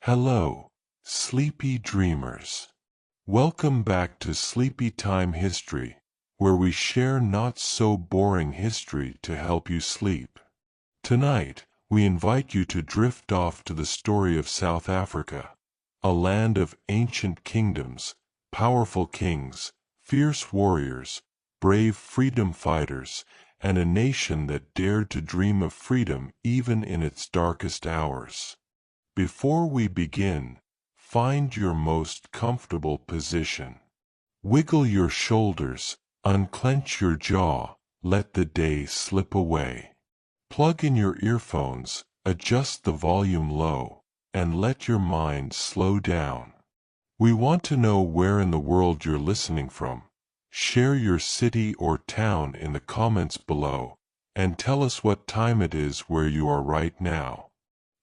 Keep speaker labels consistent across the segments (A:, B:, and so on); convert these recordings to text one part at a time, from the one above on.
A: Hello, sleepy dreamers. Welcome back to Sleepy Time History, where we share not-so-boring history to help you sleep. Tonight, we invite you to drift off to the story of South Africa, a land of ancient kingdoms, powerful kings, fierce warriors, brave freedom fighters, and a nation that dared to dream of freedom even in its darkest hours. Before we begin, find your most comfortable position. Wiggle your shoulders, unclench your jaw, let the day slip away. Plug in your earphones, adjust the volume low, and let your mind slow down. We want to know where in the world you're listening from. Share your city or town in the comments below, and tell us what time it is where you are right now.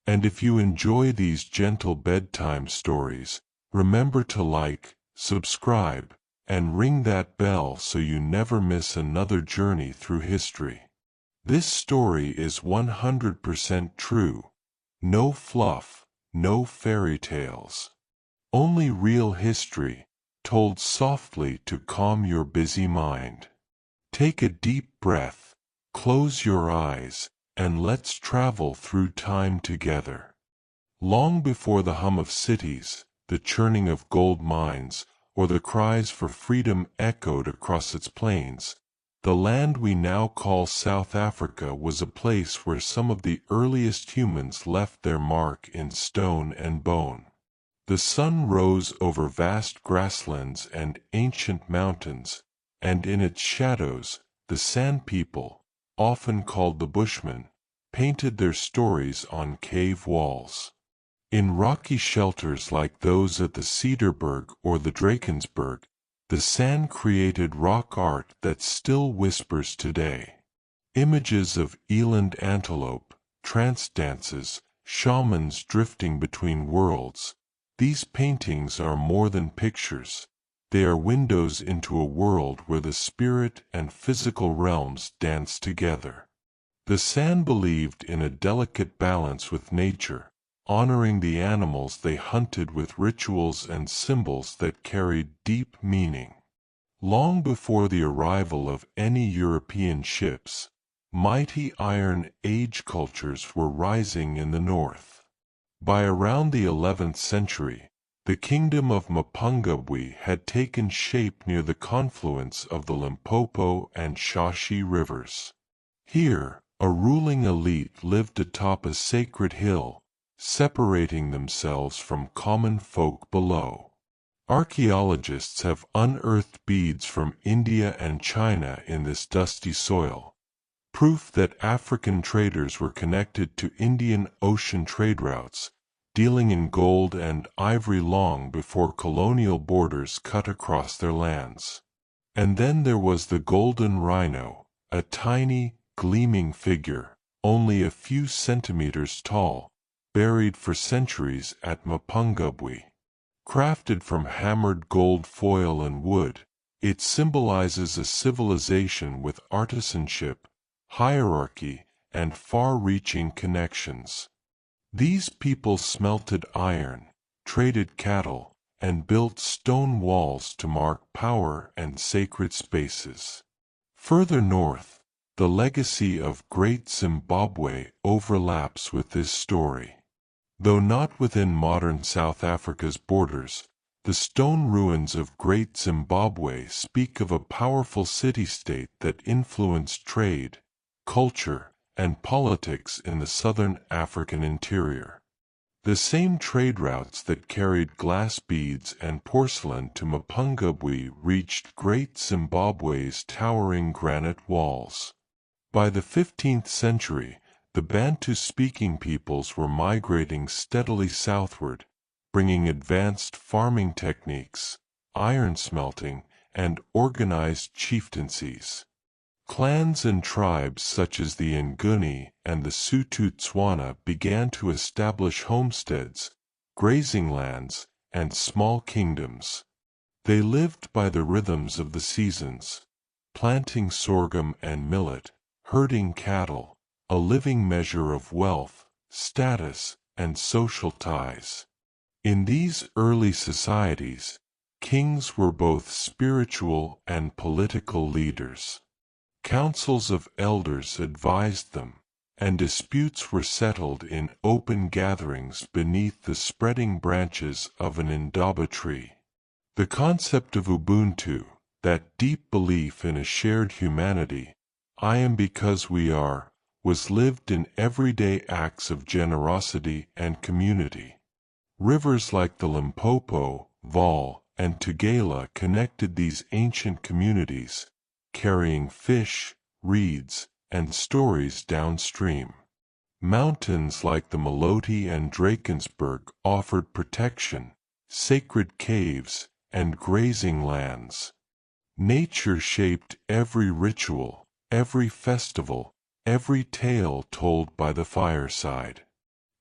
A: And if you enjoy these gentle bedtime stories, remember to like, subscribe, and ring that bell so you never miss another journey through history. This story is 100% true. No fluff, no fairy tales. Only real history, told softly to calm your busy mind. Take a deep breath, close your eyes, and let's travel through time together. Long before the hum of cities, the churning of gold mines, or the cries for freedom echoed across its plains, the land we now call South Africa was a place where some of the earliest humans left their mark in stone and bone. The sun rose over vast grasslands and ancient mountains, and in its shadows, the Sand People, often called the Bushmen, painted their stories on cave walls. In rocky shelters like those at the Cedarburg or the Drakensberg, the sand created rock art that still whispers today. Images of eland antelope, trance dances, shamans drifting between worlds. These paintings are more than pictures. They are windows into a world where the spirit and physical realms dance together. The San believed in a delicate balance with nature, honoring the animals they hunted with rituals and symbols that carried deep meaning. Long before the arrival of any European ships, mighty Iron Age cultures were rising in the north. By around the 11th century, the kingdom of Mapungubwe had taken shape near the confluence of the Limpopo and Shashi rivers. Here, a ruling elite lived atop a sacred hill, separating themselves from common folk below. Archaeologists have unearthed beads from India and China in this dusty soil, proof that African traders were connected to Indian Ocean trade routes, dealing in gold and ivory long before colonial borders cut across their lands. And then there was the golden rhino, a tiny, gleaming figure, only a few centimeters tall, buried for centuries at Mapungubwe. Crafted from hammered gold foil and wood, it symbolizes a civilization with artisanship, hierarchy, and far-reaching connections. These people smelted iron, traded cattle, and built stone walls to mark power and sacred spaces. Further north, the legacy of Great Zimbabwe overlaps with this story. Though not within modern South Africa's borders, the stone ruins of Great Zimbabwe speak of a powerful city-state that influenced trade, culture, and politics in the southern African interior. The same trade routes that carried glass beads and porcelain to Mapungubwe reached Great Zimbabwe's towering granite walls. By the 15th century, the Bantu-speaking peoples were migrating steadily southward, bringing advanced farming techniques, iron smelting, and organized chieftaincies. Clans and tribes such as the Nguni and the Sotho-Tswana began to establish homesteads, grazing lands, and small kingdoms. They lived by the rhythms of the seasons, planting sorghum and millet, herding cattle, a living measure of wealth, status, and social ties. In these early societies, kings were both spiritual and political leaders. Councils of elders advised them, and disputes were settled in open gatherings beneath the spreading branches of an indaba tree. The concept of Ubuntu, that deep belief in a shared humanity, I am because we are, was lived in everyday acts of generosity and community. Rivers like the Limpopo, Vaal, and Tugela connected these ancient communities, carrying fish, reeds, and stories downstream. Mountains like the Maloti and Drakensberg offered protection, sacred caves, and grazing lands. Nature shaped every ritual, every festival, every tale told by the fireside.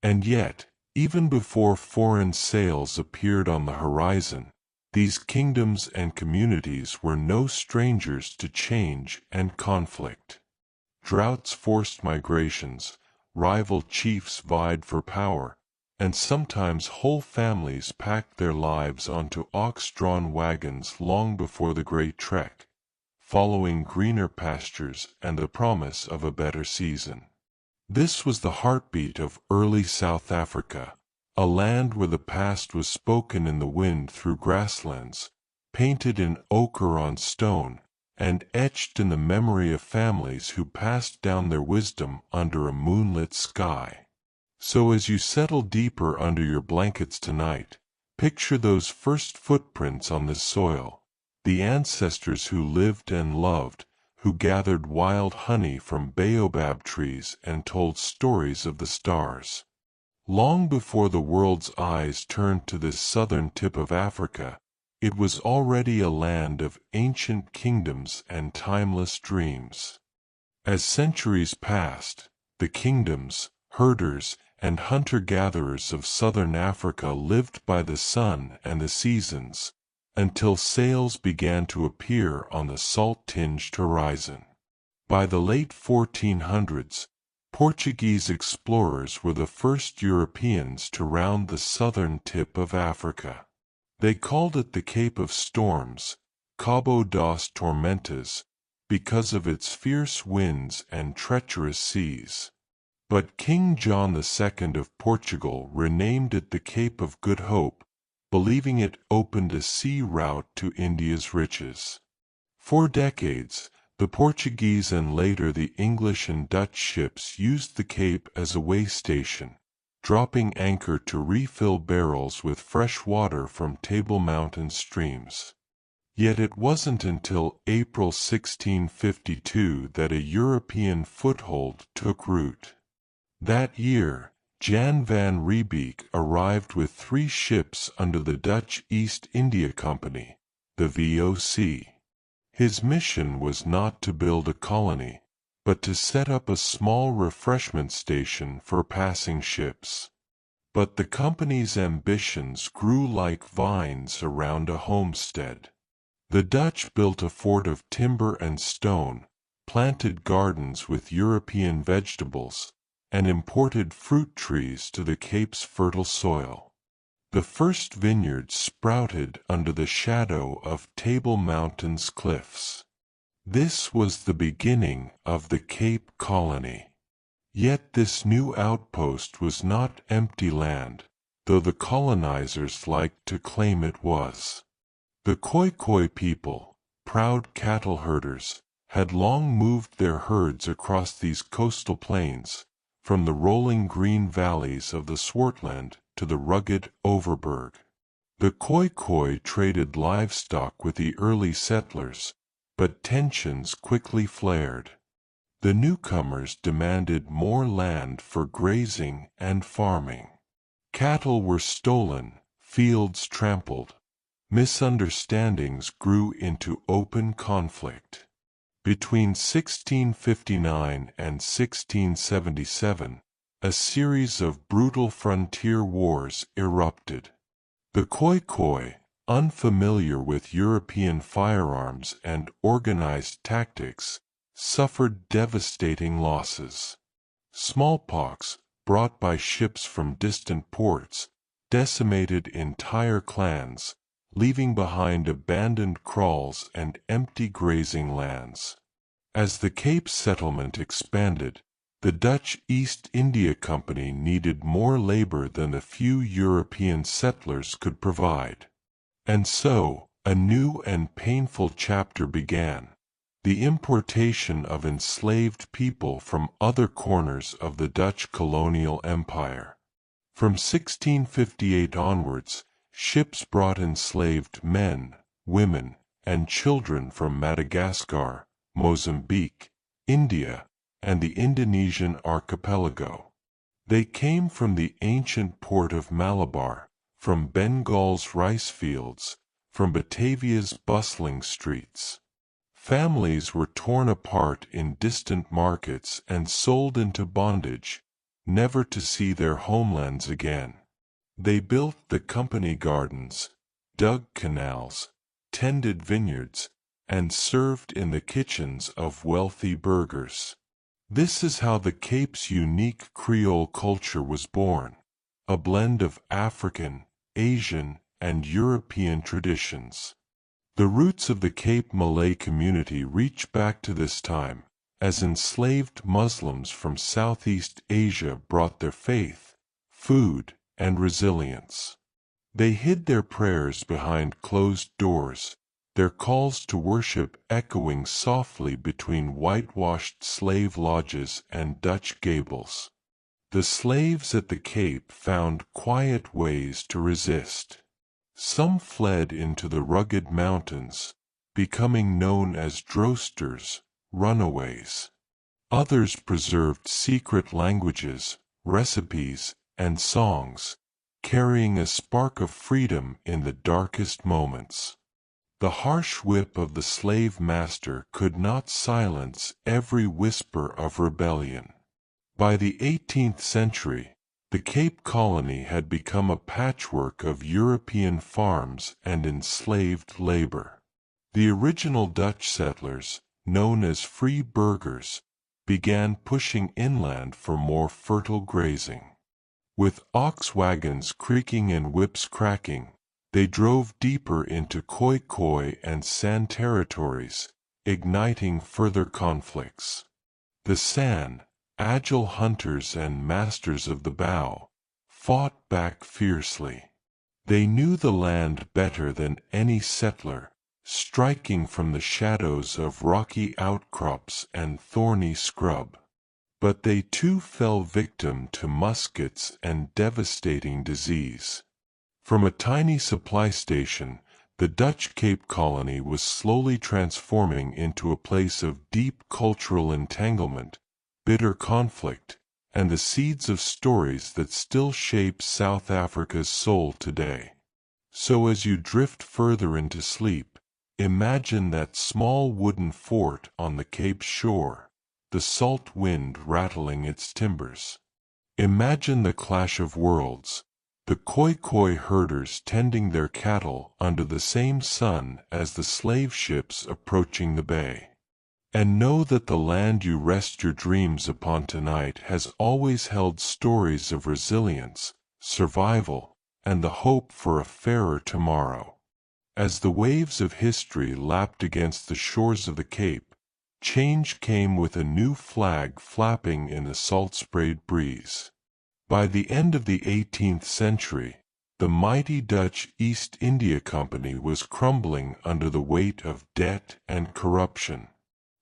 A: And yet, even before foreign sails appeared on the horizon, these kingdoms and communities were no strangers to change and conflict. Droughts forced migrations, rival chiefs vied for power, and sometimes whole families packed their lives onto ox-drawn wagons long before the Great Trek, following greener pastures and the promise of a better season. This was the heartbeat of early South Africa, a land where the past was spoken in the wind through grasslands, painted in ochre on stone, and etched in the memory of families who passed down their wisdom under a moonlit sky. So as you settle deeper under your blankets tonight, picture those first footprints on this soil, the ancestors who lived and loved, who gathered wild honey from baobab trees and told stories of the stars. Long before the world's eyes turned to this southern tip of Africa, it was already a land of ancient kingdoms and timeless dreams. As centuries passed, the kingdoms, herders, and hunter-gatherers of southern Africa lived by the sun and the seasons, until sails began to appear on the salt-tinged horizon. By the late 1400s, Portuguese explorers were the first Europeans to round the southern tip of Africa. They called it the Cape of Storms, Cabo das Tormentas, because of its fierce winds and treacherous seas. But King John II of Portugal renamed it the Cape of Good Hope, believing it opened a sea route to India's riches. For decades, the Portuguese and later the English and Dutch ships used the Cape as a way station, dropping anchor to refill barrels with fresh water from Table Mountain streams. Yet it wasn't until April 1652 that a European foothold took root. That year, Jan van Riebeek arrived with 3 ships under the Dutch East India Company, the VOC. His mission was not to build a colony, but to set up a small refreshment station for passing ships. But the company's ambitions grew like vines around a homestead. The Dutch built a fort of timber and stone, planted gardens with European vegetables, and imported fruit trees to the Cape's fertile soil. The first vineyards sprouted under the shadow of Table Mountain's cliffs. This was the beginning of the Cape Colony. Yet this new outpost was not empty land, though the colonizers liked to claim it was. The Khoi people, proud cattle herders, had long moved their herds across these coastal plains, from the rolling green valleys of the Swartland to the rugged Overberg. The Khoi traded livestock with the early settlers, but tensions quickly flared. The newcomers demanded more land for grazing and farming. Cattle were stolen, fields trampled. Misunderstandings grew into open conflict. Between 1659 and 1677, a series of brutal frontier wars erupted. The Khoi, unfamiliar with European firearms and organized tactics, suffered devastating losses. Smallpox, brought by ships from distant ports, decimated entire clans, leaving behind abandoned kraals and empty grazing lands. As the Cape settlement expanded, the Dutch East India Company needed more labor than the few European settlers could provide. And so, a new and painful chapter began: the importation of enslaved people from other corners of the Dutch colonial empire. From 1658 onwards, ships brought enslaved men, women, and children from Madagascar, Mozambique, India, and the Indonesian archipelago. They came from the ancient port of Malabar, from Bengal's rice fields, from Batavia's bustling streets. Families were torn apart in distant markets and sold into bondage, never to see their homelands again. They built the company gardens, dug canals, tended vineyards, and served in the kitchens of wealthy burghers. This is how the Cape's unique Creole culture was born, a blend of African, Asian, and European traditions. The roots of the Cape Malay community reach back to this time, as enslaved Muslims from Southeast Asia brought their faith, food, and resilience. They hid their prayers behind closed doors, their calls to worship echoing softly between whitewashed slave lodges and Dutch gables. The slaves at the Cape found quiet ways to resist. Some fled into the rugged mountains, becoming known as droosters, runaways. Others preserved secret languages, recipes, and songs, carrying a spark of freedom in the darkest moments. The harsh whip of the slave master could not silence every whisper of rebellion. By the 18th century, the Cape Colony had become a patchwork of European farms and enslaved labor. The original Dutch settlers, known as free burghers, began pushing inland for more fertile grazing. With ox wagons creaking and whips cracking, they drove deeper into Khoi and San territories, igniting further conflicts. The San, agile hunters and masters of the bow, fought back fiercely. They knew the land better than any settler, striking from the shadows of rocky outcrops and thorny scrub. But they too fell victim to muskets and devastating disease. From a tiny supply station, the Dutch Cape Colony was slowly transforming into a place of deep cultural entanglement, bitter conflict, and the seeds of stories that still shape South Africa's soul today. So as you drift further into sleep, imagine that small wooden fort on the Cape shore, the salt wind rattling its timbers. Imagine the clash of worlds, the Khoi herders tending their cattle under the same sun as the slave ships approaching the bay. And know that the land you rest your dreams upon tonight has always held stories of resilience, survival, and the hope for a fairer tomorrow. As the waves of history lapped against the shores of the Cape, change came with a new flag flapping in the salt-sprayed breeze. By the end of the 18th century, the mighty Dutch East India Company was crumbling under the weight of debt and corruption.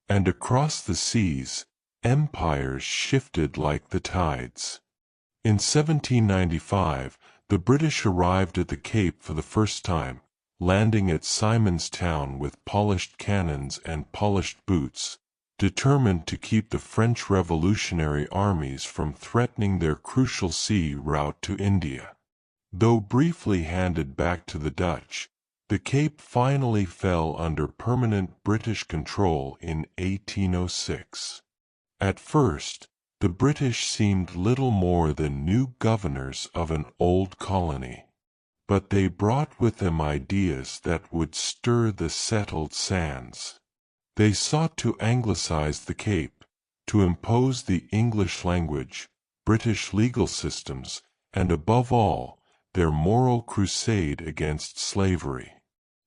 A: And across the seas, empires shifted like the tides. In 1795, the British arrived at the Cape for the first time, landing at Simon's Town with polished cannons and polished boots, determined to keep the French revolutionary armies from threatening their crucial sea route to India. Though briefly handed back to the Dutch, the Cape finally fell under permanent British control in 1806. At first, the British seemed little more than new governors of an old colony. But they brought with them ideas that would stir the settled sands. They sought to anglicize the Cape, to impose the English language, British legal systems, and above all, their moral crusade against slavery.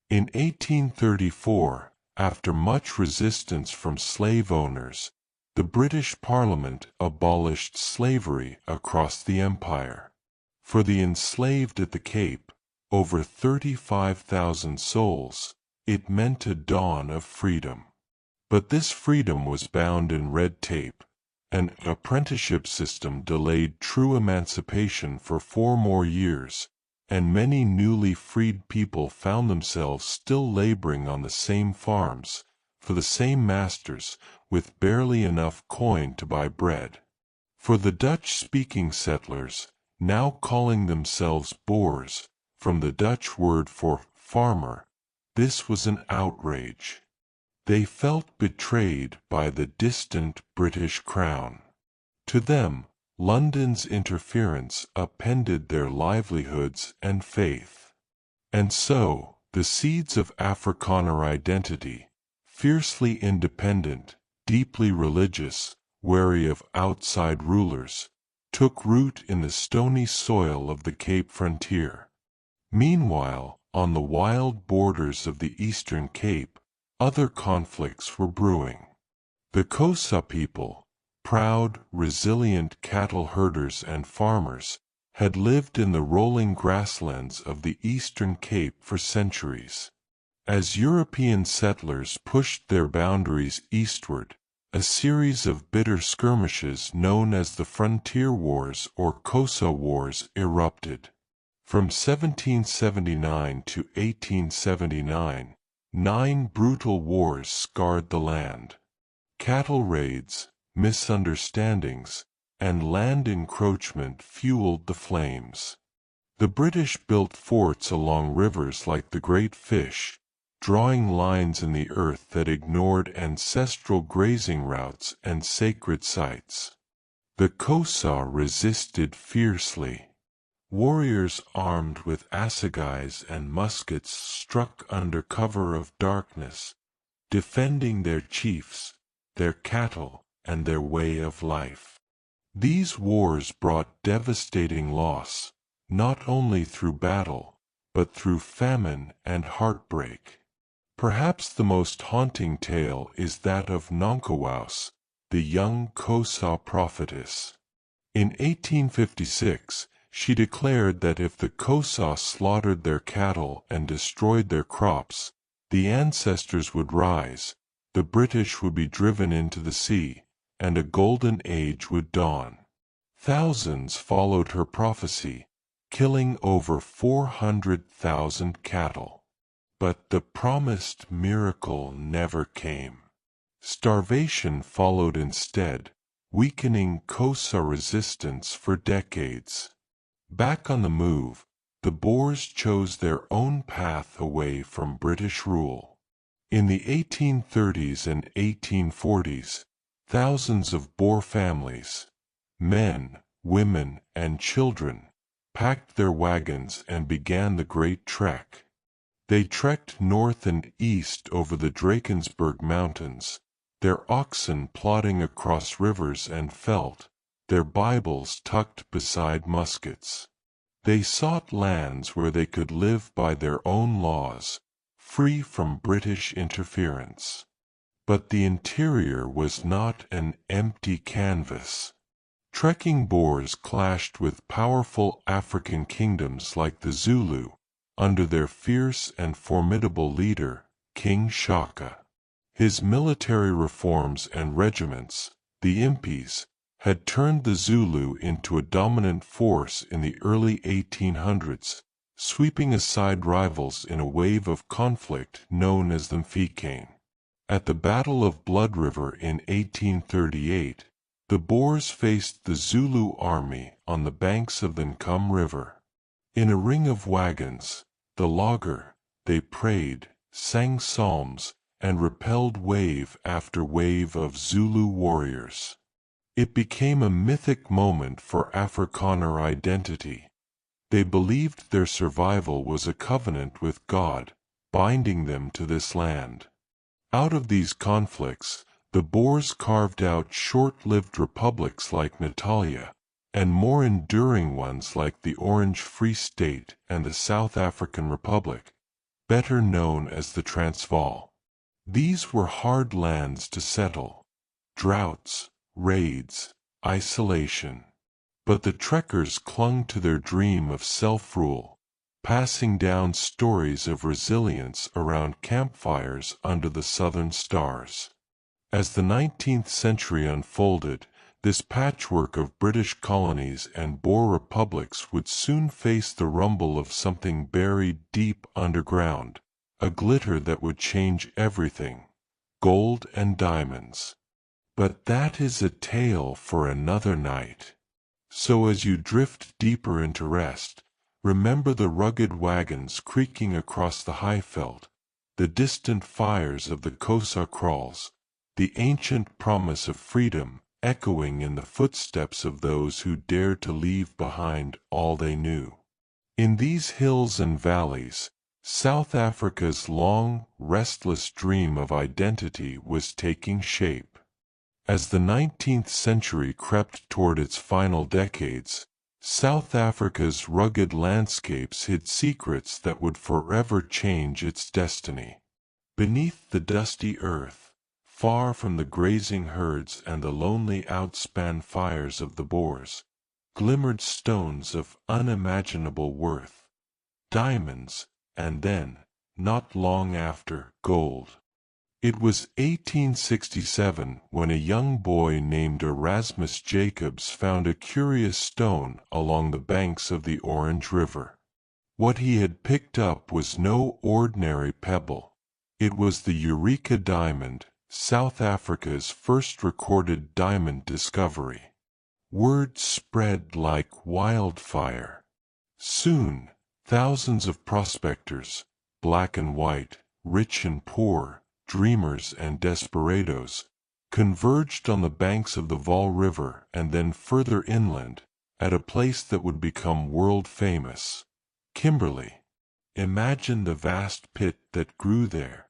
A: In 1834, after much resistance from slave owners, the British Parliament abolished slavery across the empire. For the enslaved at the Cape, over 35,000 souls, it meant a dawn of freedom. But this freedom was bound in red tape. An apprenticeship system delayed true emancipation for 4 more years, and many newly freed people found themselves still laboring on the same farms, for the same masters, with barely enough coin to buy bread. For the Dutch-speaking settlers, now calling themselves Boers, from the Dutch word for farmer, this was an outrage. They felt betrayed by the distant British Crown. To them, London's interference upended their livelihoods and faith. And so, the seeds of Afrikaner identity, fiercely independent, deeply religious, wary of outside rulers, took root in the stony soil of the Cape frontier. Meanwhile, on the wild borders of the Eastern Cape, other conflicts were brewing. The Xhosa people, proud, resilient cattle herders and farmers, had lived in the rolling grasslands of the Eastern Cape for centuries. As European settlers pushed their boundaries eastward, a series of bitter skirmishes known as the Frontier Wars or Xhosa Wars erupted. From 1779 to 1879, 9 brutal wars scarred the land. Cattle raids, misunderstandings, and land encroachment fueled the flames. The British built forts along rivers like the Great Fish, drawing lines in the earth that ignored ancestral grazing routes and sacred sites. The Xhosa resisted fiercely. Warriors armed with assegais and muskets struck under cover of darkness, defending their chiefs, their cattle, and their way of life. These wars brought devastating loss, not only through battle, but through famine and heartbreak. Perhaps the most haunting tale is that of Nonkowaus, the young Xhosa prophetess. In 1856, she declared that if the Xhosa slaughtered their cattle and destroyed their crops, the ancestors would rise, the British would be driven into the sea, and a golden age would dawn. Thousands followed her prophecy, killing over 400,000 cattle. But the promised miracle never came. Starvation followed instead, weakening Xhosa resistance for decades. Back on the move, the Boers chose their own path away from British rule. In the 1830s and 1840s, thousands of Boer families, men, women, and children, packed their wagons and began the Great Trek. They trekked north and east over the Drakensberg Mountains, their oxen plodding across rivers and veldt, their Bibles tucked beside muskets. They sought lands where they could live by their own laws, free from British interference. But the interior was not an empty canvas. Trekking Boers clashed with powerful African kingdoms like the Zulu, under their fierce and formidable leader, King Shaka. His military reforms and regiments, the Impis, had turned the Zulu into a dominant force in the early 1800s, sweeping aside rivals in a wave of conflict known as the Mfikane. At the Battle of Blood River in 1838, the Boers faced the Zulu army on the banks of the Nkum River. In a ring of wagons, the laager, they prayed, sang psalms, and repelled wave after wave of Zulu warriors. It became a mythic moment for Afrikaner identity. They believed their survival was a covenant with God, binding them to this land. Out of these conflicts, the Boers carved out short-lived republics like Natalia, and more enduring ones like the Orange Free State and the South African Republic, better known as the Transvaal. These were hard lands to settle. Droughts, raids, isolation. But the trekkers clung to their dream of self-rule, passing down stories of resilience around campfires under the southern stars. As the 19th century unfolded, this patchwork of British colonies and Boer republics would soon face the rumble of something buried deep underground, a glitter that would change everything: gold and diamonds. But that is a tale for another night. So as you drift deeper into rest, remember the rugged wagons creaking across the Highveld, the distant fires of the Xhosa kraals, the ancient promise of freedom echoing in the footsteps of those who dared to leave behind all they knew. In these hills and valleys, South Africa's long, restless dream of identity was taking shape. As the 19th century crept toward its final decades, South Africa's rugged landscapes hid secrets that would forever change its destiny. Beneath the dusty earth, far from the grazing herds and the lonely outspan fires of the Boers, glimmered stones of unimaginable worth: diamonds, and then, not long after, gold. It was 1867 when a young boy named Erasmus Jacobs found a curious stone along the banks of the Orange River. What he had picked up was no ordinary pebble. It was the Eureka diamond, South Africa's first recorded diamond discovery. Word spread like wildfire. Soon, thousands of prospectors, black and white, rich and poor, dreamers and desperados, converged on the banks of the Vaal River and then further inland, at a place that would become world famous: Kimberley. Imagine the vast pit that grew there.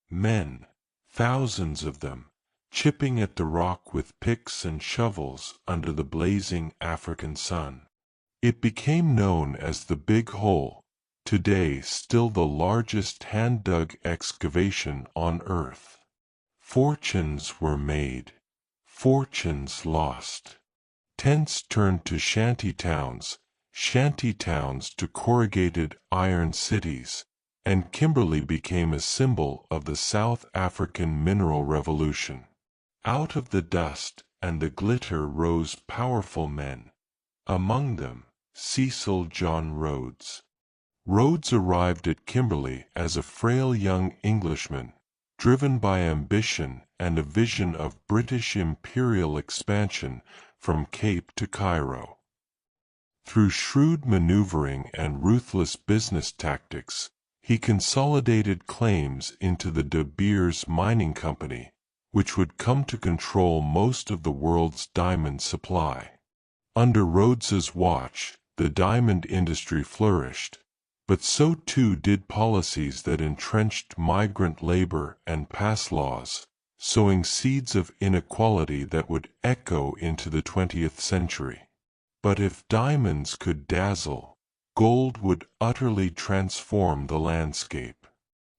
A: Men, thousands of them, chipping at the rock with picks and shovels under the blazing African sun. It became known as the Big Hole, today still the largest hand-dug excavation on Earth. Fortunes were made, fortunes lost. Tents turned to shanty towns to corrugated iron cities, and Kimberley became a symbol of the South African mineral revolution. Out of the dust and the glitter rose powerful men, among them Cecil John Rhodes. Rhodes arrived at Kimberley as a frail young Englishman, driven by ambition and a vision of British imperial expansion from Cape to Cairo. Through shrewd maneuvering and ruthless business tactics, he consolidated claims into the De Beers Mining Company, which would come to control most of the world's diamond supply. Under Rhodes's watch, the diamond industry flourished, but so too did policies that entrenched migrant labor and pass laws, sowing seeds of inequality that would echo into the 20th century. But if diamonds could dazzle, gold would utterly transform the landscape.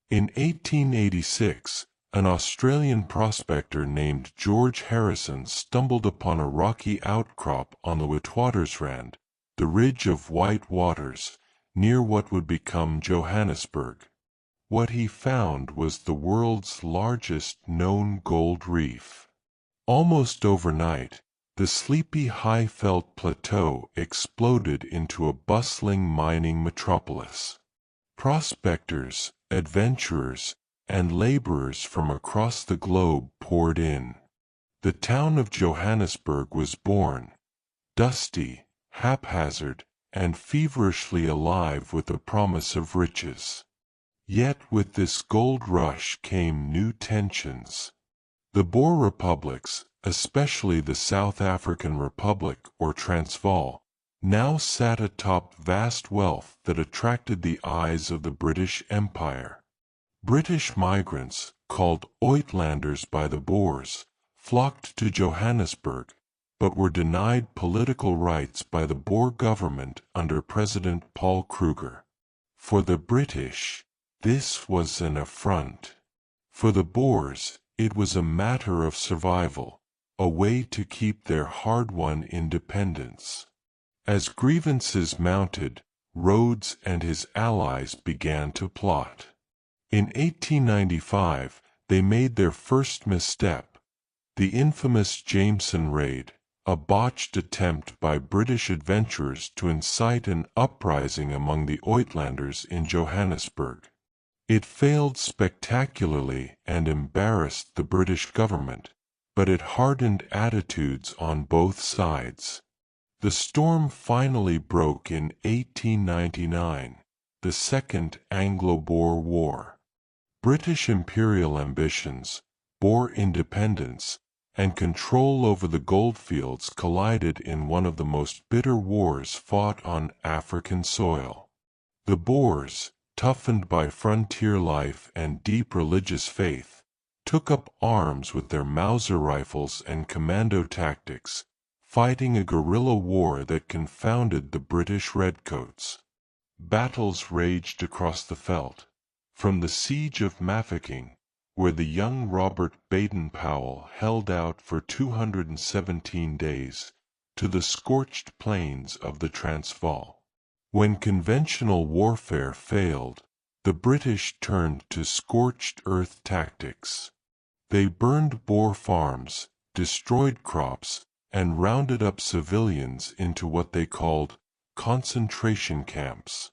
A: In 1886, an Australian prospector named George Harrison stumbled upon a rocky outcrop on the Witwatersrand, the ridge of White Waters, near what would become Johannesburg. What he found was the world's largest known gold reef. Almost overnight, the sleepy Highveld Plateau exploded into a bustling mining metropolis. Prospectors, adventurers, and laborers from across the globe poured in. The town of Johannesburg was born, dusty, haphazard, and feverishly alive with the promise of riches. Yet with this gold rush came new tensions. The Boer republics, especially the South African Republic or Transvaal, now sat atop vast wealth that attracted the eyes of the British Empire. British migrants, called Uitlanders by the Boers, flocked to Johannesburg, but were denied political rights by the Boer government under President Paul Kruger. For the British, this was an affront. For the Boers, it was a matter of survival, a way to keep their hard-won independence. As grievances mounted, Rhodes and his allies began to plot. In 1895, they made their first misstep, the infamous Jameson Raid, a botched attempt by British adventurers to incite an uprising among the Uitlanders in Johannesburg. It failed spectacularly and embarrassed the British government, but it hardened attitudes on both sides. The storm finally broke in 1899, the Second Anglo-Boer War. British imperial ambitions, Boer independence, and control over the goldfields collided in one of the most bitter wars fought on African soil. The Boers, toughened by frontier life and deep religious faith, took up arms with their Mauser rifles and commando tactics, fighting a guerrilla war that confounded the British redcoats. Battles raged across the veldt, from the siege of Mafeking, where the young Robert Baden-Powell held out for 217 days, to the scorched plains of the Transvaal. When conventional warfare failed, the British turned to scorched earth tactics. They burned Boer farms, destroyed crops, and rounded up civilians into what they called concentration camps.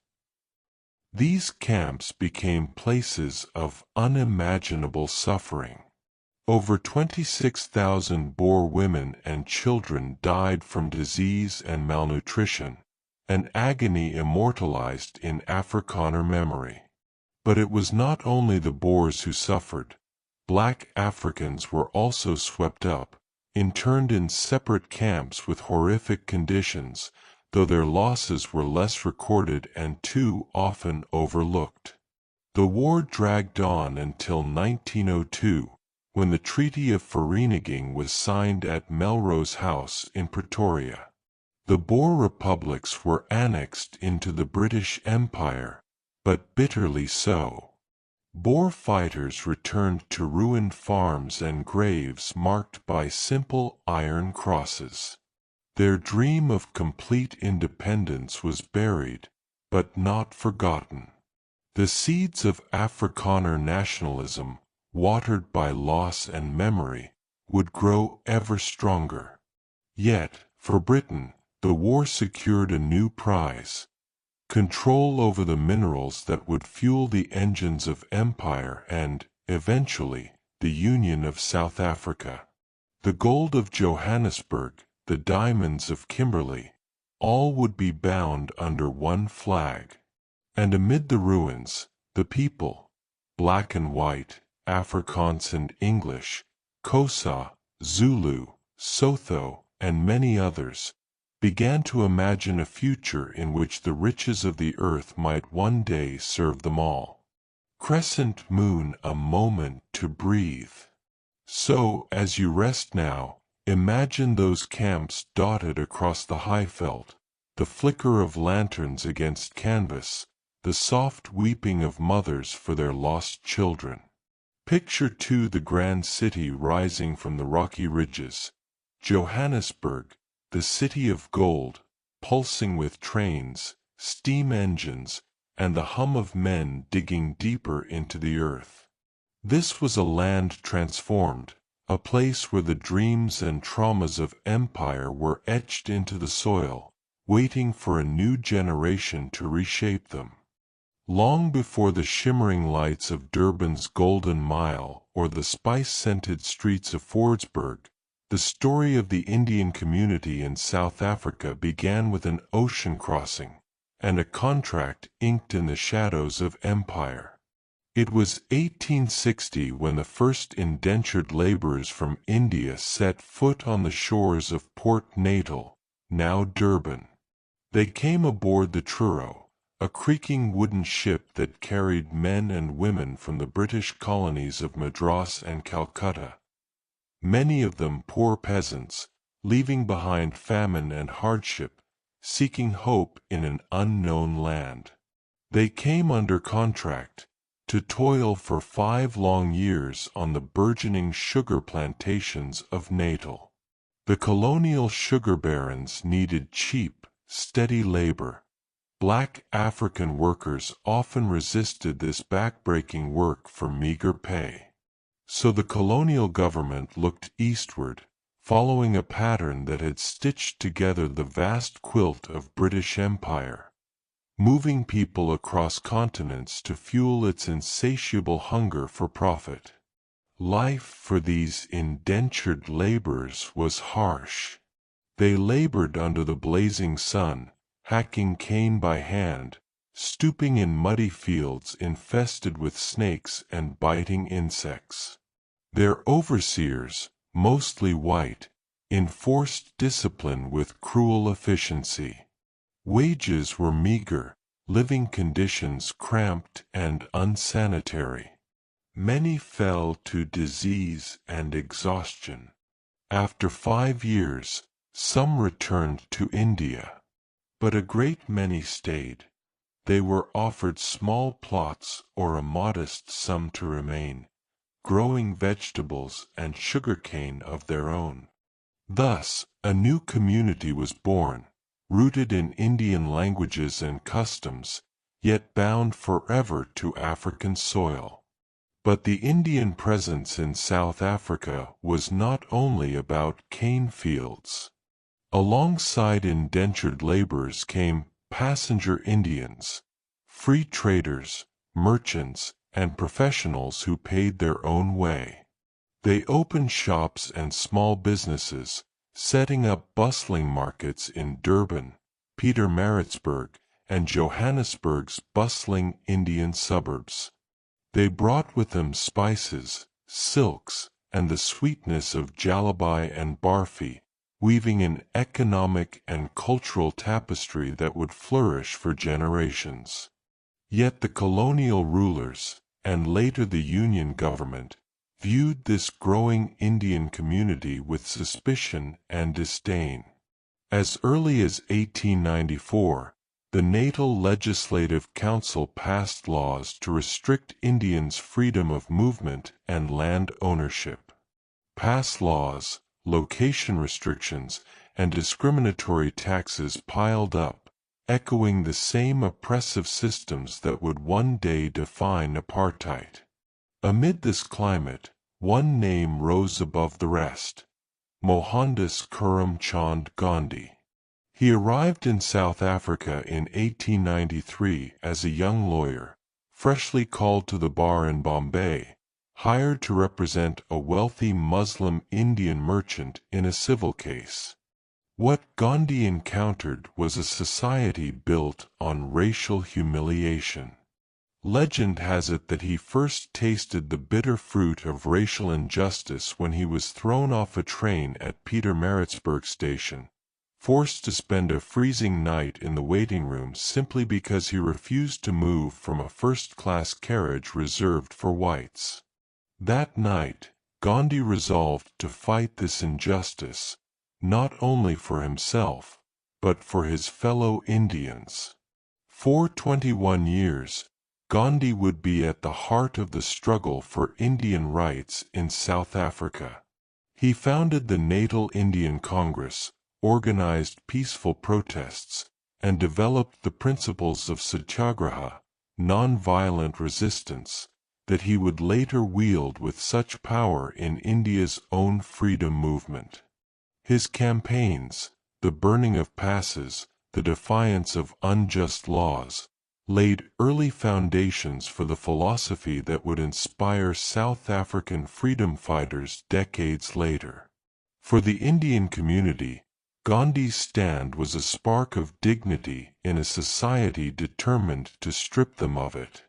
A: These camps became places of unimaginable suffering. Over 26,000 Boer women and children died from disease and malnutrition, an agony immortalized in Afrikaner memory. But it was not only the Boers who suffered. Black Africans were also swept up, interned in separate camps with horrific conditions, though their losses were less recorded and too often overlooked. The war dragged on until 1902, when the Treaty of Vereeniging was signed at Melrose House in Pretoria. The Boer republics were annexed into the British Empire, but bitterly so. Boer fighters returned to ruined farms and graves marked by simple iron crosses. Their dream of complete independence was buried, but not forgotten. The seeds of Afrikaner nationalism, watered by loss and memory, would grow ever stronger. Yet, for Britain, the war secured a new prize: control over the minerals that would fuel the engines of empire and, eventually, the Union of South Africa. The gold of Johannesburg, the diamonds of Kimberley, all would be bound under one flag. And amid the ruins, the people, black and white, Afrikaans and English, Xhosa, Zulu, Sotho, and many others, began to imagine a future in which the riches of the earth might one day serve them all. Crescent moon, a moment to breathe. So, as you rest now, imagine those camps dotted across the high veldt, the flicker of lanterns against canvas, the soft weeping of mothers for their lost children. Picture too the grand city rising from the rocky ridges, Johannesburg, the city of gold, pulsing with trains, steam engines, and the hum of men digging deeper into the earth. This was a land transformed, a place where the dreams and traumas of empire were etched into the soil, waiting for a new generation to reshape them. Long before the shimmering lights of Durban's Golden Mile or the spice-scented streets of Fordsburg, the story of the Indian community in South Africa began with an ocean crossing and a contract inked in the shadows of empire. It was 1860 when the first indentured laborers from India set foot on the shores of Port Natal, now Durban. They came aboard the Truro, a creaking wooden ship that carried men and women from the British colonies of Madras and Calcutta. Many of them poor peasants, leaving behind famine and hardship, seeking hope in an unknown land. They came under contract to toil for 5 long years on the burgeoning sugar plantations of Natal. The colonial sugar barons needed cheap, steady labor. Black African workers often resisted this backbreaking work for meager pay. So the colonial government looked eastward, following a pattern that had stitched together the vast quilt of British Empire, moving people across continents to fuel its insatiable hunger for profit. Life for these indentured laborers was harsh. They labored under the blazing sun, hacking cane by hand, stooping in muddy fields infested with snakes and biting insects. Their overseers, mostly white, enforced discipline with cruel efficiency. Wages were meager, living conditions cramped and unsanitary. Many fell to disease and exhaustion. After 5 years, some returned to India. But a great many stayed. They were offered small plots or a modest sum to remain, growing vegetables and sugarcane of their own. Thus, a new community was born, rooted in Indian languages and customs, yet bound forever to African soil. But the Indian presence in South Africa was not only about cane fields. Alongside indentured laborers came passenger Indians, free traders, merchants, and professionals who paid their own way. They opened shops and small businesses, setting up bustling markets in Durban, Pietermaritzburg, and Johannesburg's bustling Indian suburbs. They brought with them spices, silks, and the sweetness of jalabai and barfi, weaving an economic and cultural tapestry that would flourish for generations. Yet the colonial rulers, and later the Union government, viewed this growing Indian community with suspicion and disdain. As early as 1894, the Natal Legislative Council passed laws to restrict Indians' freedom of movement and land ownership. Past laws, location restrictions, and discriminatory taxes piled up, echoing the same oppressive systems that would one day define apartheid. Amid this climate, one name rose above the rest: Mohandas Karamchand Gandhi. He arrived in South Africa in 1893 as a young lawyer, freshly called to the bar in Bombay, hired to represent a wealthy Muslim Indian merchant in a civil case. What Gandhi encountered was a society built on racial humiliation. Legend has it that he first tasted the bitter fruit of racial injustice when he was thrown off a train at Pietermaritzburg station, forced to spend a freezing night in the waiting room simply because he refused to move from a first-class carriage reserved for whites. That night, Gandhi resolved to fight this injustice, not only for himself, but for his fellow Indians. For 21 years, Gandhi would be at the heart of the struggle for Indian rights in South Africa. He founded the Natal Indian Congress, organized peaceful protests, and developed the principles of satyagraha, non-violent resistance, that he would later wield with such power in India's own freedom movement. His campaigns, the burning of passes, the defiance of unjust laws, laid early foundations for the philosophy that would inspire South African freedom fighters decades later. For the Indian community, Gandhi's stand was a spark of dignity in a society determined to strip them of it.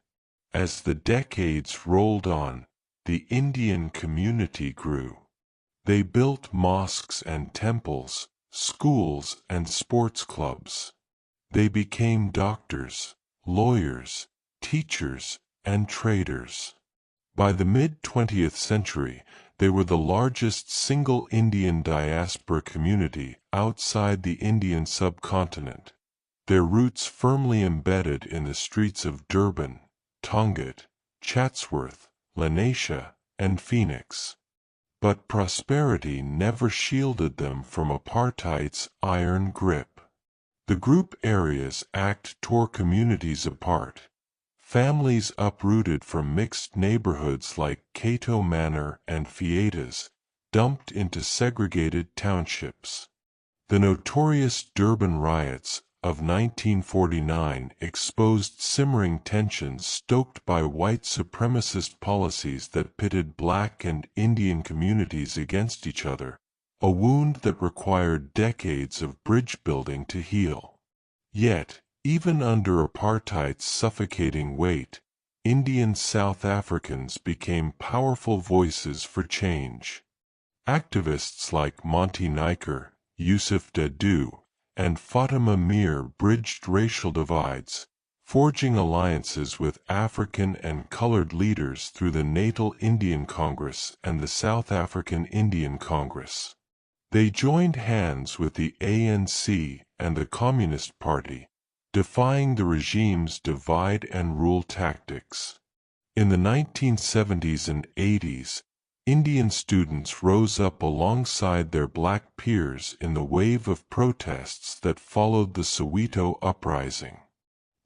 A: As the decades rolled on, the Indian community grew. They built mosques and temples, schools and sports clubs. They became doctors, lawyers, teachers, and traders. By the mid-20th century, They were the largest single Indian diaspora community outside the Indian subcontinent, their roots firmly embedded in the streets of Durban, Tongat, Chatsworth, Lenasia, and Phoenix. But prosperity never shielded them from apartheid's iron grip. The group areas Act tore communities apart. Families uprooted from mixed neighborhoods like Cato Manor and Fietas, dumped into segregated townships. The notorious Durban riots of 1949 exposed simmering tensions stoked by white supremacist policies that pitted black and Indian communities against each other, a wound that required decades of bridge building to heal. Yet, even under apartheid's suffocating weight, Indian South Africans became powerful voices for change. Activists like Monty Nyker, Yusuf Dadoo, and Fatima Mir bridged racial divides, forging alliances with African and colored leaders through the Natal Indian Congress and the South African Indian Congress. They joined hands with the ANC and the Communist Party, defying the regime's divide-and-rule tactics. In the 1970s and 80s, Indian students rose up alongside their black peers in the wave of protests that followed the Soweto uprising.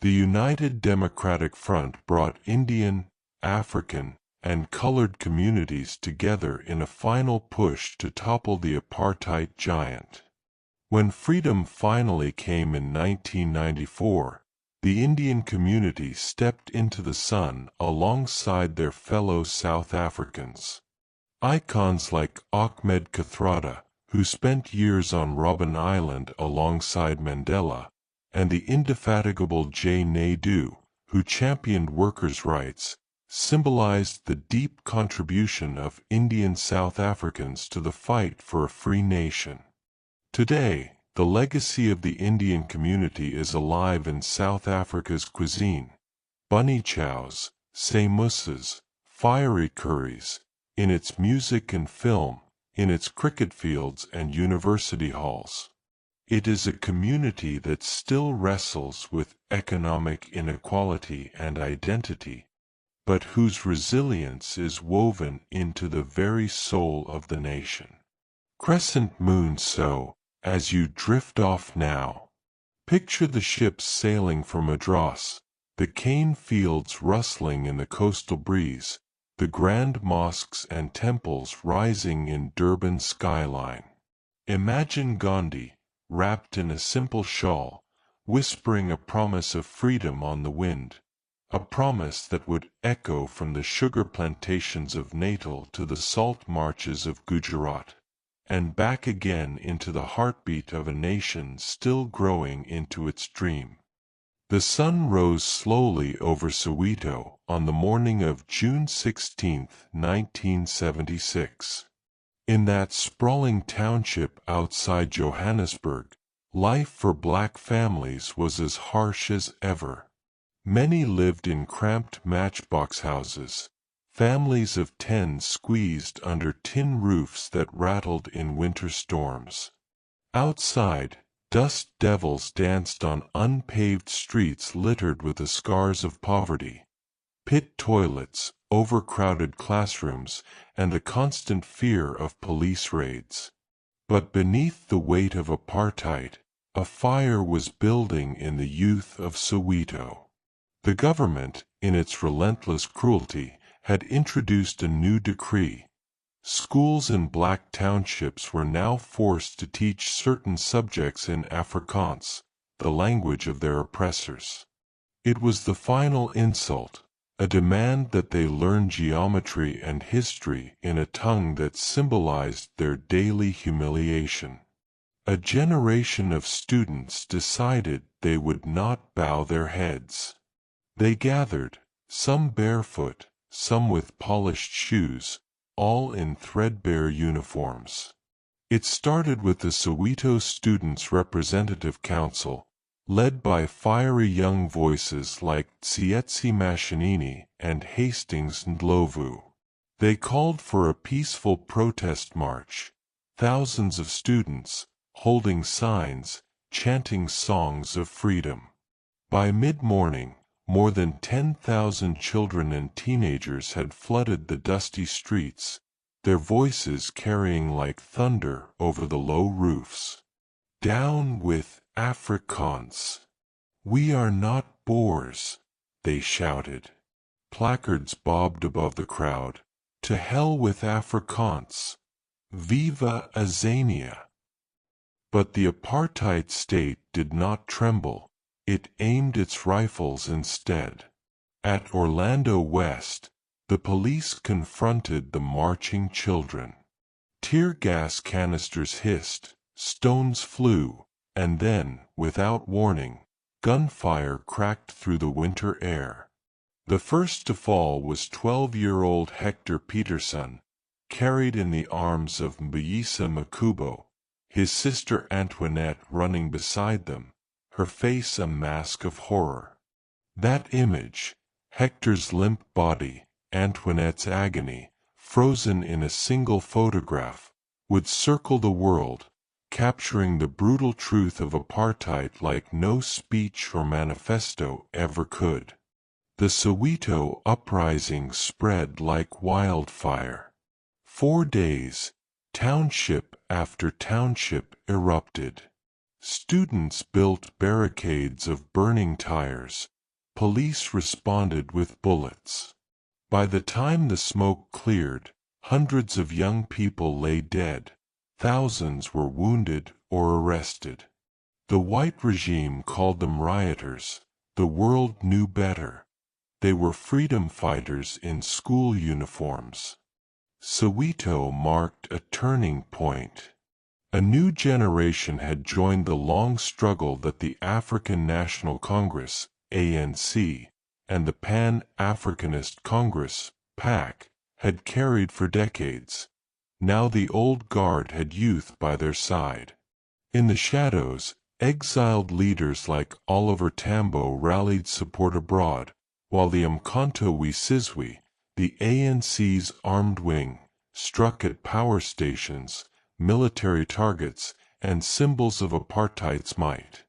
A: The United Democratic Front brought Indian, African, and colored communities together in a final push to topple the apartheid giant. When freedom finally came in 1994, the Indian community stepped into the sun alongside their fellow South Africans. Icons like Ahmed Kathrada, who spent years on Robben Island alongside Mandela, and the indefatigable J. Naidoo, who championed workers' rights, symbolized the deep contribution of Indian South Africans to the fight for a free nation. Today, the legacy of the Indian community is alive in South Africa's cuisine: bunny chows, samosas, fiery curries, in its music and film, in its cricket fields and university halls. It is a community that still wrestles with economic inequality and identity, but whose resilience is woven into the very soul of the nation. Crescent moon, so, as you drift off now, picture the ships sailing from Madras, the cane fields rustling in the coastal breeze, the grand mosques and temples rising in Durban's skyline. Imagine Gandhi, wrapped in a simple shawl, whispering a promise of freedom on the wind, a promise that would echo from the sugar plantations of Natal to the salt marshes of Gujarat, and back again into the heartbeat of a nation still growing into its dream. The sun rose slowly over Soweto on the morning of June 16, 1976. In that sprawling township outside Johannesburg, life for black families was as harsh as ever. Many lived in cramped matchbox houses, families of 10 squeezed under tin roofs that rattled in winter storms. Outside, dust devils danced on unpaved streets littered with the scars of poverty: pit toilets, overcrowded classrooms, and the constant fear of police raids. But beneath the weight of apartheid, a fire was building in the youth of Soweto. The government, in its relentless cruelty, had introduced a new decree. Schools in black townships were now forced to teach certain subjects in Afrikaans, the language of their oppressors. It was the final insult, a demand that they learn geometry and history in a tongue that symbolized their daily humiliation. A generation of students decided they would not bow their heads. They gathered, some barefoot, some with polished shoes, all in threadbare uniforms. It started with the Soweto Students' Representative Council, led by fiery young voices like Tsietsi Mashinini and Hastings Ndlovu. They called for a peaceful protest march. Thousands of students, holding signs, chanting songs of freedom. By mid-morning, more than 10,000 children and teenagers had flooded the dusty streets, their voices carrying like thunder over the low roofs. "Down with Afrikaans! We are not Boers!" they shouted. Placards bobbed above the crowd. "To hell with Afrikaans! Viva Azania!" But the apartheid state did not tremble. It aimed its rifles instead. At Orlando West, the police confronted the marching children. Tear gas canisters hissed, stones flew, and then, without warning, gunfire cracked through the winter air. The first to fall was 12-year-old Hector Peterson, carried in the arms of Mapungubwe, his sister Antoinette running beside them, her face a mask of horror. That image, Hector's limp body, Antoinette's agony, frozen in a single photograph, would circle the world, capturing the brutal truth of apartheid like no speech or manifesto ever could. The Soweto uprising spread like wildfire. 4 days, township after township erupted. Students built barricades of burning tires. Police responded with bullets. By the time the smoke cleared, hundreds of young people lay dead. Thousands were wounded or arrested. The white regime called them rioters. The world knew better. They were freedom fighters in school uniforms. Soweto marked a turning point. A new generation had joined the long struggle that the African National Congress, ANC, and the Pan-Africanist Congress, PAC, had carried for decades. Now the old guard had youth by their side. In the shadows, exiled leaders like Oliver Tambo rallied support abroad, while the Umkhonto we Sizwe, the ANC's armed wing, struck at power stations, military targets, and symbols of apartheid's might.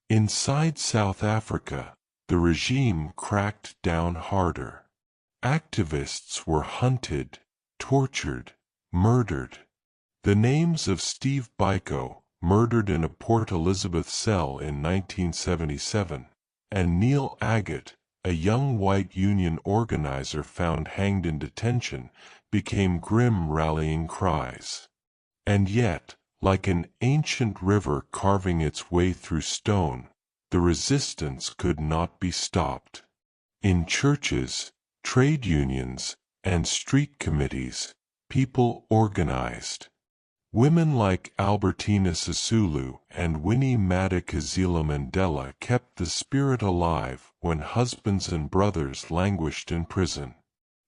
A: Inside South Africa, the regime cracked down harder. Activists were hunted, tortured, murdered. The names of Steve Biko, murdered in a Port Elizabeth cell in 1977, and Neil Agate, a young white union organizer found hanged in detention, became grim rallying cries. And yet, like an ancient river carving its way through stone, the resistance could not be stopped. In churches, trade unions, and street committees, people organized. Women like Albertina Sisulu and Winnie Madikizela Mandela kept the spirit alive when husbands and brothers languished in prison.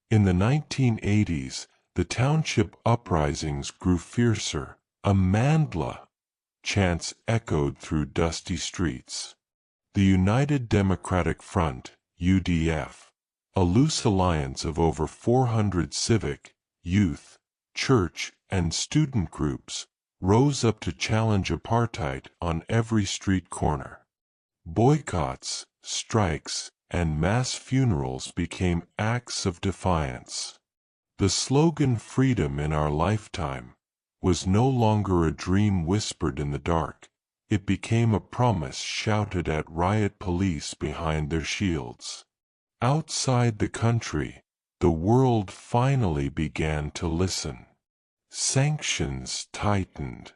A: In the 1980s, the township uprisings grew fiercer. "A Mandla!" chants echoed through dusty streets. The United Democratic Front, UDF, a loose alliance of over 400 civic, youth, church, and student groups, rose up to challenge apartheid on every street corner. Boycotts, strikes, and mass funerals became acts of defiance. The slogan "Freedom in our lifetime" was no longer a dream whispered in the dark. It became a promise shouted at riot police behind their shields. Outside the country, the world finally began to listen. Sanctions tightened.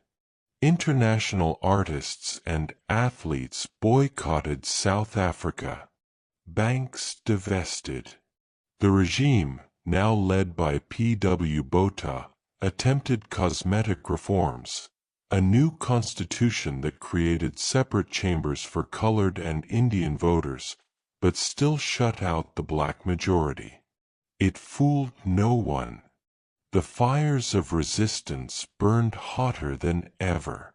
A: International artists and athletes boycotted South Africa. Banks divested. The regime, now led by P.W. Botha, attempted cosmetic reforms, a new constitution that created separate chambers for colored and Indian voters, but still shut out the black majority. It fooled no one. The fires of resistance burned hotter than ever.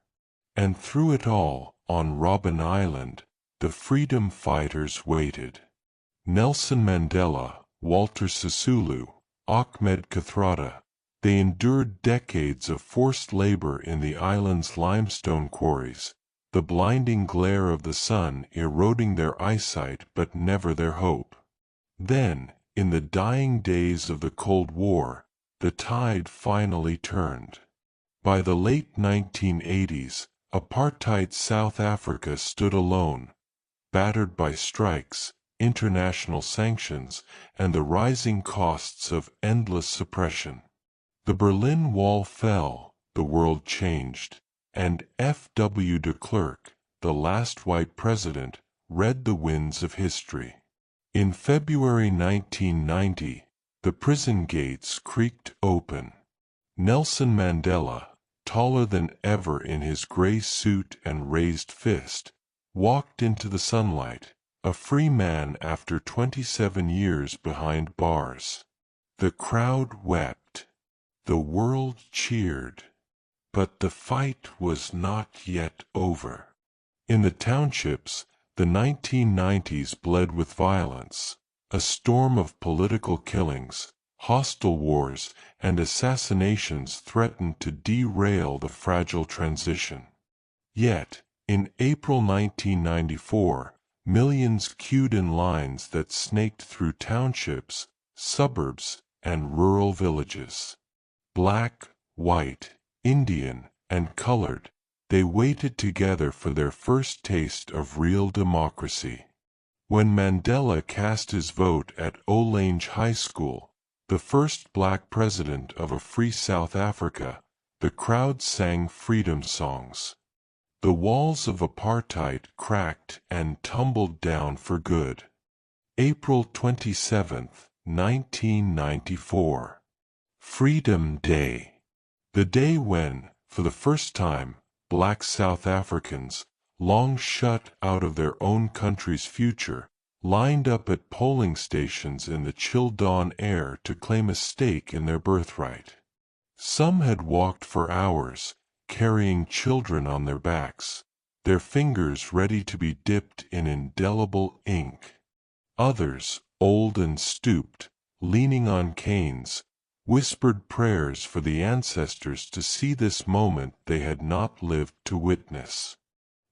A: And through it all, on Robben Island, the freedom fighters waited. Nelson Mandela, Walter Sisulu, Ahmed Kathrada, they endured decades of forced labor in the island's limestone quarries, the blinding glare of the sun eroding their eyesight but never their hope. Then, in the dying days of the Cold War, the tide finally turned. By the late 1980s, apartheid South Africa stood alone, battered by strikes, international sanctions, and the rising costs of endless suppression. The Berlin Wall fell, the world changed, and F.W. de Klerk, the last white president, read the winds of history. In February 1990, the prison gates creaked open. Nelson Mandela, taller than ever in his gray suit and raised fist, walked into the sunlight, a free man after 27 years behind bars. The crowd wept. The world cheered. But the fight was not yet over. In the townships, the 1990s bled with violence, a storm of political killings, hostile wars, and assassinations threatened to derail the fragile transition. Yet, in April 1994, millions queued in lines that snaked through townships, suburbs, and rural villages. Black, white, Indian, and colored, they waited together for their first taste of real democracy. When Mandela cast his vote at Olange High School, the first black president of a free South Africa, the crowd sang freedom songs. The walls of apartheid cracked and tumbled down for good. April 27, 1994. Freedom Day. The day when, for the first time, black South Africans, long shut out of their own country's future, lined up at polling stations in the chill dawn air to claim a stake in their birthright. Some had walked for hours, carrying children on their backs, their fingers ready to be dipped in indelible ink. Others, old and stooped, leaning on canes, whispered prayers for the ancestors to see this moment they had not lived to witness.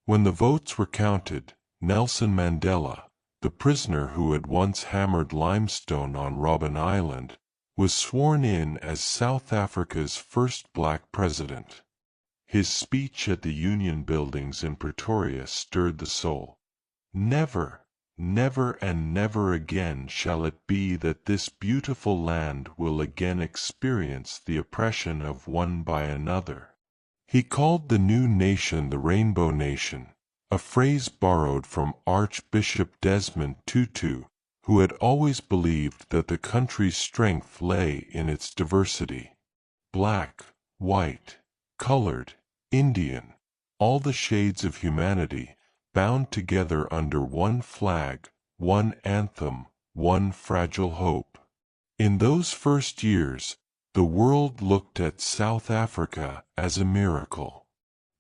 A: When the votes were counted, Nelson Mandela, the prisoner who had once hammered limestone on Robben Island, was sworn in as South Africa's first black president. His speech at the Union Buildings in Pretoria stirred the soul. Never, never and never again shall it be that this beautiful land will again experience the oppression of one by another. He called the new nation the Rainbow Nation, a phrase borrowed from Archbishop Desmond Tutu, who had always believed that the country's strength lay in its diversity. Black, white, colored, Indian, all the shades of humanity, bound together under one flag, one anthem, one fragile hope. In those first years, the world looked at South Africa as a miracle.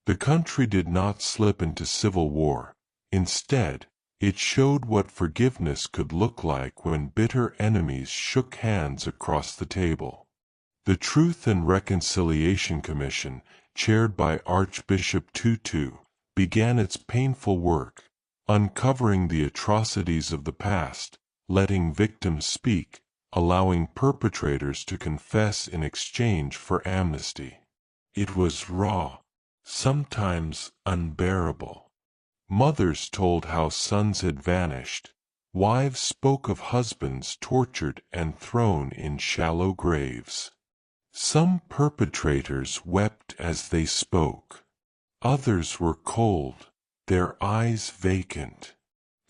A: The country did not slip into civil war. Instead, it showed what forgiveness could look like when bitter enemies shook hands across the table. The Truth and Reconciliation Commission, chaired by Archbishop Tutu, began its painful work, uncovering the atrocities of the past, letting victims speak, allowing perpetrators to confess in exchange for amnesty. It was raw, sometimes unbearable. Mothers told how sons had vanished. Wives spoke of husbands tortured and thrown in shallow graves. Some perpetrators wept as they spoke. Others were cold, their eyes vacant.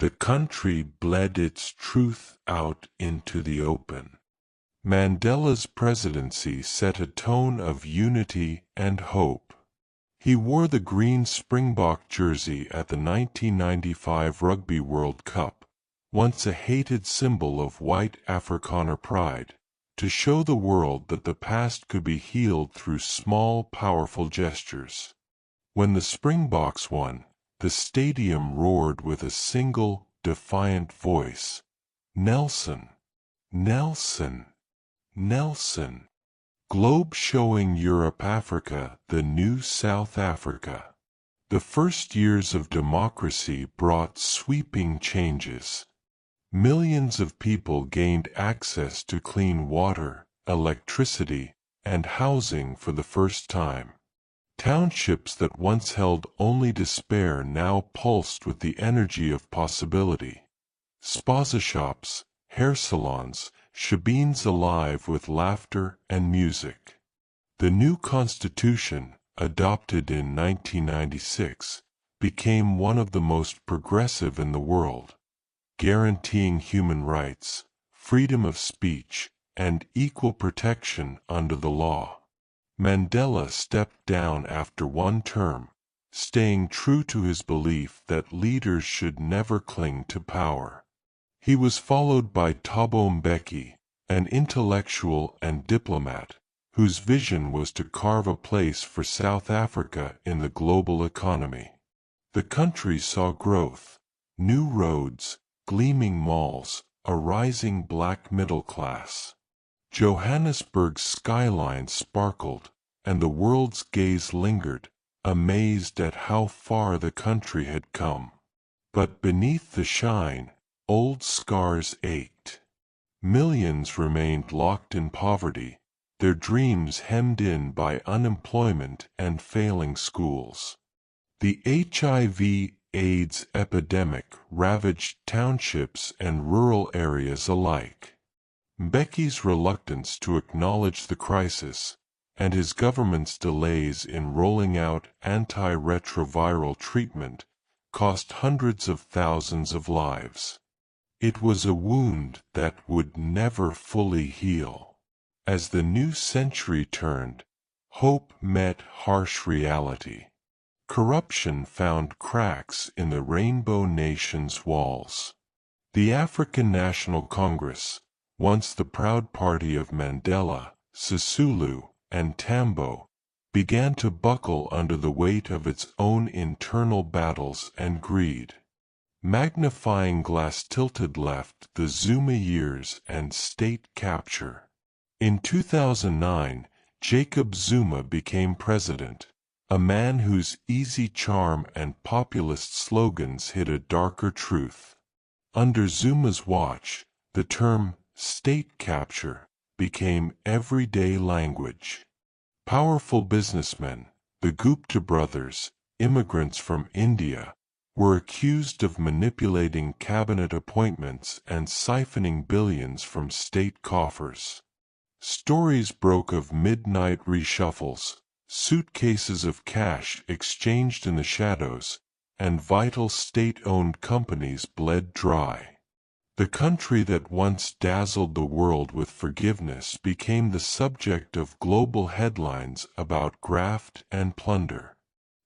A: The country bled its truth out into the open. Mandela's presidency set a tone of unity and hope. He wore the green Springbok jersey at the 1995 Rugby World Cup, once a hated symbol of white Afrikaner pride, to show the world that the past could be healed through small, powerful gestures. When the Springboks won, the stadium roared with a single, defiant voice. Nelson! Nelson! Nelson. Globe showing Europe Africa, the new South Africa. The first years of democracy brought sweeping changes. Millions of people gained access to clean water, electricity, and housing for the first time. Townships that once held only despair now pulsed with the energy of possibility. Spaza shops, hair salons, shebeens alive with laughter and music. The new constitution, adopted in 1996, became one of the most progressive in the world, guaranteeing human rights, freedom of speech, and equal protection under the law. Mandela stepped down after one term, staying true to his belief that leaders should never cling to power. He was followed by Thabo Mbeki, an intellectual and diplomat, whose vision was to carve a place for South Africa in the global economy. The country saw growth, new roads, gleaming malls, a rising black middle class. Johannesburg's skyline sparkled, and the world's gaze lingered, amazed at how far the country had come. But beneath the shine, old scars ached. Millions remained locked in poverty, their dreams hemmed in by unemployment and failing schools. The HIV/AIDS epidemic ravaged townships and rural areas alike. Mbeki's reluctance to acknowledge the crisis, and his government's delays in rolling out antiretroviral treatment, cost hundreds of thousands of lives. It was a wound that would never fully heal. As the new century turned, hope met harsh reality. Corruption found cracks in the Rainbow Nation's walls. The African National Congress, once the proud party of Mandela, Sisulu, and Tambo, began to buckle under the weight of its own internal battles and greed. Magnifying glass tilted left the Zuma years and state capture. In 2009, Jacob Zuma became president, a man whose easy charm and populist slogans hid a darker truth. Under Zuma's watch, the term state capture became everyday language. Powerful businessmen, the Gupta brothers, immigrants from India, were accused of manipulating cabinet appointments and siphoning billions from state coffers. Stories broke of midnight reshuffles, suitcases of cash exchanged in the shadows, and vital state-owned companies bled dry. The country that once dazzled the world with forgiveness became the subject of global headlines about graft and plunder.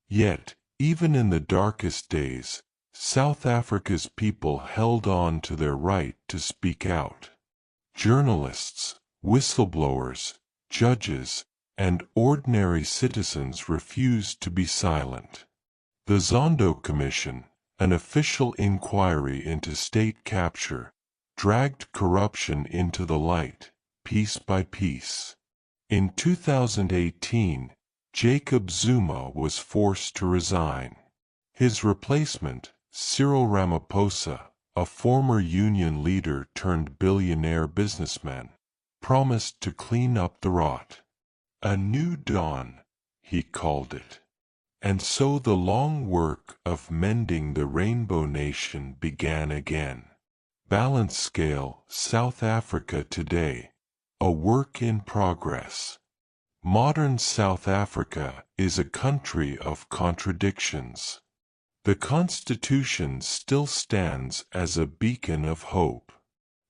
A: Yet, even in the darkest days, South Africa's people held on to their right to speak out. Journalists, whistleblowers, judges, and ordinary citizens refused to be silent. The Zondo Commission, an official inquiry into state capture, dragged corruption into the light, piece by piece. In 2018, Jacob Zuma was forced to resign. His replacement, Cyril Ramaphosa, a former union leader turned billionaire businessman, promised to clean up the rot. A new dawn, he called it. And so the long work of mending the Rainbow Nation began again. Balance Scale, South Africa Today, a work in progress. Modern South Africa is a country of contradictions. The Constitution still stands as a beacon of hope.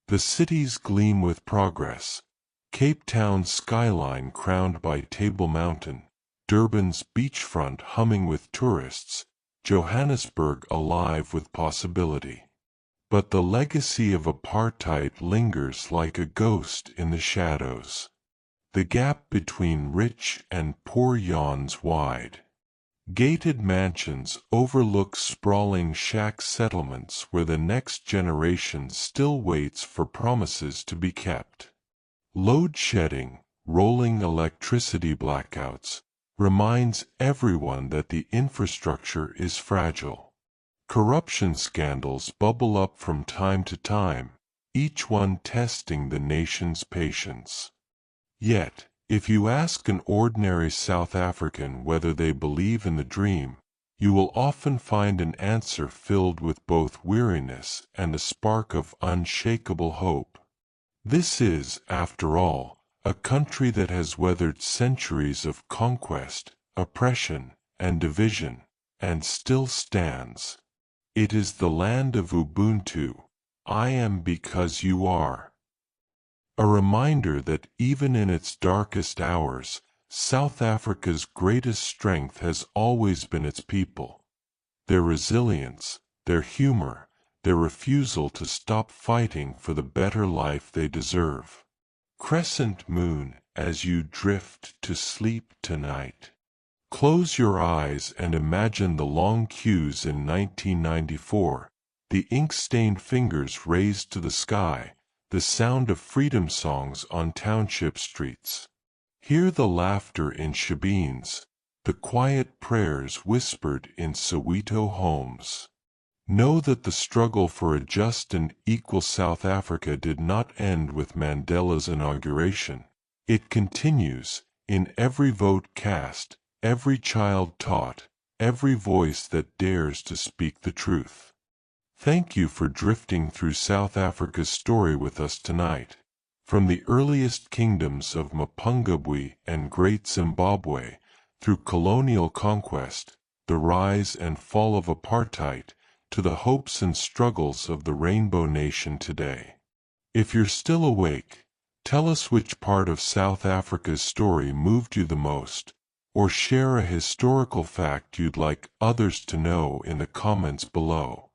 A: The cities gleam with progress. Cape Town's skyline crowned by Table Mountain, Durban's beachfront humming with tourists, Johannesburg alive with possibility. But the legacy of apartheid lingers like a ghost in the shadows. The gap between rich and poor yawns wide. Gated mansions overlook sprawling shack settlements where the next generation still waits for promises to be kept. Load shedding, rolling electricity blackouts, reminds everyone that the infrastructure is fragile. Corruption scandals bubble up from time to time, each one testing the nation's patience. Yet, if you ask an ordinary South African whether they believe in the dream, you will often find an answer filled with both weariness and a spark of unshakable hope. This is, after all, a country that has weathered centuries of conquest, oppression, and division, and still stands. It is the land of Ubuntu. I am because you are. A reminder that even in its darkest hours, South Africa's greatest strength has always been its people. Their resilience, their humor, their refusal to stop fighting for the better life they deserve. Crescent moon, as you drift to sleep tonight. Close your eyes and imagine the long queues in 1994, the ink-stained fingers raised to the sky, the sound of freedom songs on township streets. Hear the laughter in shebeens, the quiet prayers whispered in Soweto homes. Know that the struggle for a just and equal South Africa did not end with Mandela's inauguration. It continues, in every vote cast, every child taught, every voice that dares to speak the truth. Thank you for drifting through South Africa's story with us tonight. From the earliest kingdoms of Mapungubwe and Great Zimbabwe, through colonial conquest, the rise and fall of apartheid, to the hopes and struggles of the Rainbow Nation today. If you're still awake, tell us which part of South Africa's story moved you the most, or share a historical fact you'd like others to know in the comments below.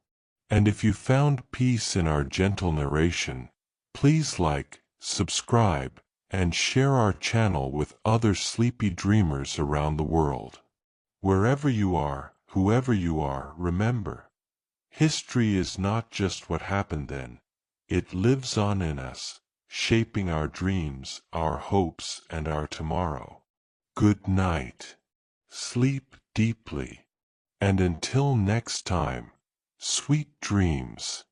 A: And if you found peace in our gentle narration, please like, subscribe, and share our channel with other sleepy dreamers around the world. Wherever you are, whoever you are, remember, history is not just what happened then, it lives on in us, shaping our dreams, our hopes, and our tomorrow. Good night. Sleep deeply. And until next time, sweet dreams.